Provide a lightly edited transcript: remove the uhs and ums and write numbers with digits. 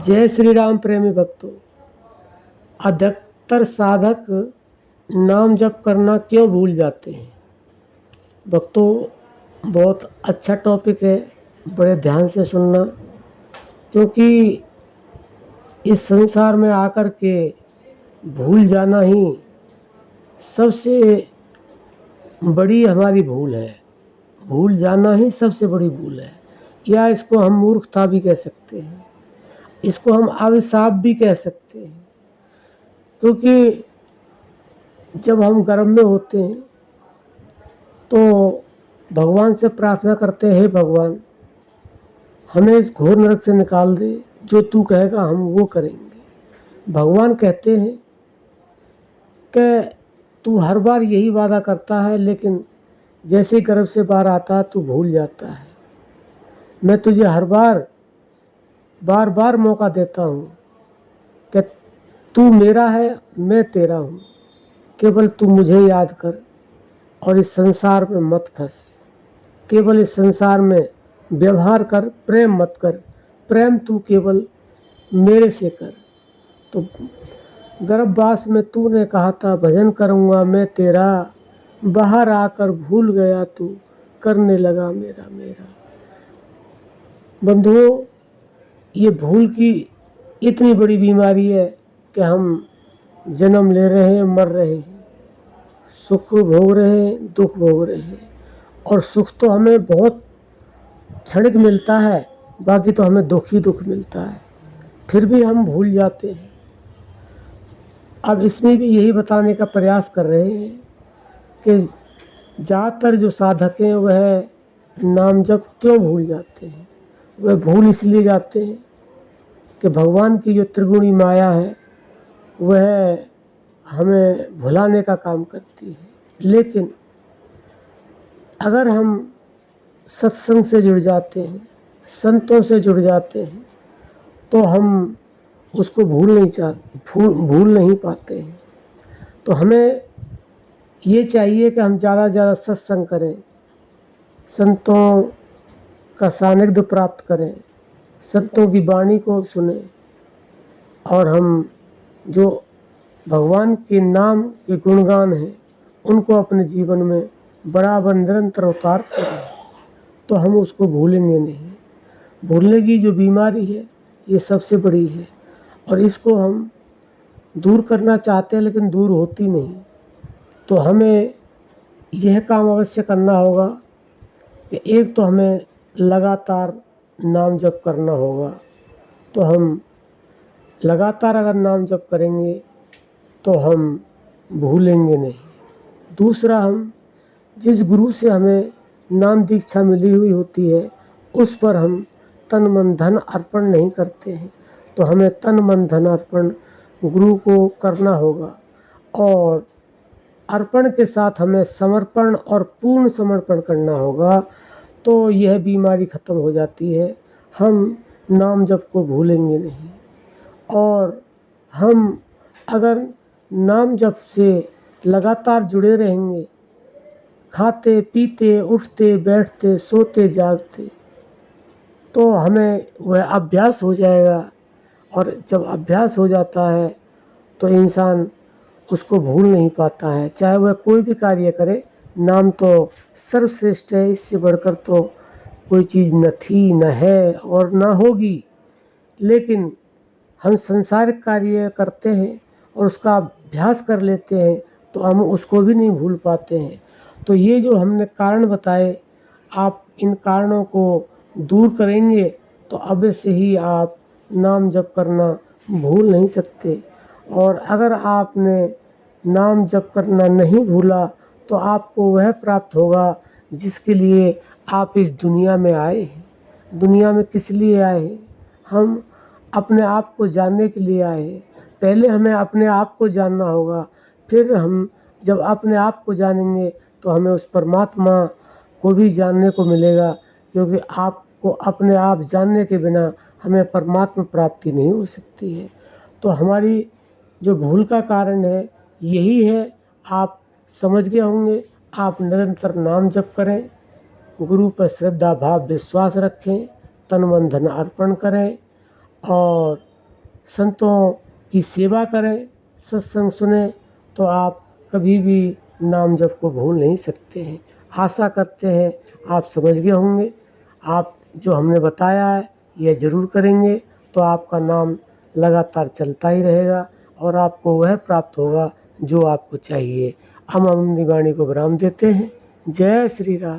जय श्री राम प्रेमी भक्तों। अधिकतर साधक नाम जप करना क्यों भूल जाते हैं? भक्तों, बहुत अच्छा टॉपिक है, बड़े ध्यान से सुनना, क्योंकि इस संसार में आकर के भूल जाना ही सबसे बड़ी हमारी भूल है। भूल जाना ही सबसे बड़ी भूल है, या इसको हम मूर्खता भी कह सकते हैं, इसको हम अभिशाप भी कह सकते हैं। क्योंकि जब हम गर्भ में होते हैं तो भगवान से प्रार्थना करते हैं, हे भगवान, हमें इस घोर नरक से निकाल दे, जो तू कहेगा हम वो करेंगे। भगवान कहते हैं कि तू हर बार यही वादा करता है, लेकिन जैसे ही गर्भ से बाहर आता है तू भूल जाता है। मैं तुझे हर बार बार बार मौका देता हूँ कि तू मेरा है, मैं तेरा हूँ, केवल तू मुझे याद कर और इस संसार में मत फंस। केवल इस संसार में व्यवहार कर, प्रेम मत कर। प्रेम तू केवल मेरे से कर। तो गर्भवास में तूने कहा था भजन करूँगा मैं तेरा, बाहर आकर भूल गया तू, करने लगा मेरा मेरा। बंधुओं, ये भूल की इतनी बड़ी बीमारी है कि हम जन्म ले रहे हैं, मर रहे हैं, सुख भोग रहे हैं, दुख भोग रहे हैं। और सुख तो हमें बहुत क्षणिक मिलता है, बाकी तो हमें दुख ही दुख मिलता है, फिर भी हम भूल जाते हैं। अब इसमें भी यही बताने का प्रयास कर रहे हैं कि ज़्यादातर जो साधक हैं वह नाम जप क्यों भूल जाते हैं। वह भूल इसलिए जाते हैं कि भगवान की जो त्रिगुणी माया है वह हमें भुलाने का काम करती है। लेकिन अगर हम सत्संग से जुड़ जाते हैं, संतों से जुड़ जाते हैं, तो हम उसको भूल नहीं पाते हैं। तो हमें ये चाहिए कि हम ज़्यादा से ज़्यादा सत्संग करें, संतों का सानिध्य प्राप्त करें, संतों की वाणी को सुने, और हम जो भगवान के नाम के गुणगान हैं उनको अपने जीवन में बराबर निरंतर उतार करें, तो हम उसको भूलेंगे नहीं। भूलने की जो बीमारी है ये सबसे बड़ी है, और इसको हम दूर करना चाहते हैं लेकिन दूर होती नहीं। तो हमें यह काम अवश्य करना होगा कि एक तो हमें लगातार नाम जप करना होगा। तो हम लगातार अगर नाम जप करेंगे तो हम भूलेंगे नहीं। दूसरा, हम जिस गुरु से हमें नाम दीक्षा मिली हुई होती है उस पर हम तन मन धन अर्पण नहीं करते हैं, तो हमें तन मन धन अर्पण गुरु को करना होगा। और अर्पण के साथ हमें समर्पण और पूर्ण समर्पण करना होगा, तो यह बीमारी खत्म हो जाती है। हम नाम जप को भूलेंगे नहीं। और हम अगर नाम जप से लगातार जुड़े रहेंगे, खाते पीते उठते बैठते सोते जागते, तो हमें वह अभ्यास हो जाएगा। और जब अभ्यास हो जाता है तो इंसान उसको भूल नहीं पाता है, चाहे वह कोई भी कार्य करे। नाम तो सर्वश्रेष्ठ है, इससे बढ़कर तो कोई चीज़ न थी, न है और न होगी। लेकिन हम संसारिक कार्य करते हैं और उसका अभ्यास कर लेते हैं तो हम उसको भी नहीं भूल पाते हैं। तो ये जो हमने कारण बताए, आप इन कारणों को दूर करेंगे तो अवश्य ही आप नाम जप करना भूल नहीं सकते। और अगर आपने नाम जप करना नहीं भूला तो आपको वह प्राप्त होगा जिसके लिए आप इस दुनिया में आए हैं। दुनिया में किस लिए आए हैं? हम अपने आप को जानने के लिए आए हैं। पहले हमें अपने आप को जानना होगा, फिर हम जब अपने आप को जानेंगे तो हमें उस परमात्मा को भी जानने को मिलेगा, क्योंकि आपको अपने आप जानने के बिना हमें परमात्मा प्राप्ति नहीं हो सकती है। तो हमारी जो भूल का कारण है यही है। आप समझ गए होंगे। आप निरंतर नाम जप करें, गुरु पर श्रद्धा भाव विश्वास रखें, तन मन धन अर्पण करें, और संतों की सेवा करें, सत्संग सुने, तो आप कभी भी नाम जप को भूल नहीं सकते हैं। आशा करते हैं आप समझ गए होंगे। आप जो हमने बताया है यह ज़रूर करेंगे तो आपका नाम लगातार चलता ही रहेगा और आपको वह प्राप्त होगा जो आपको चाहिए। हम अपनी वाणी को विराम देते हैं। जय श्री राम।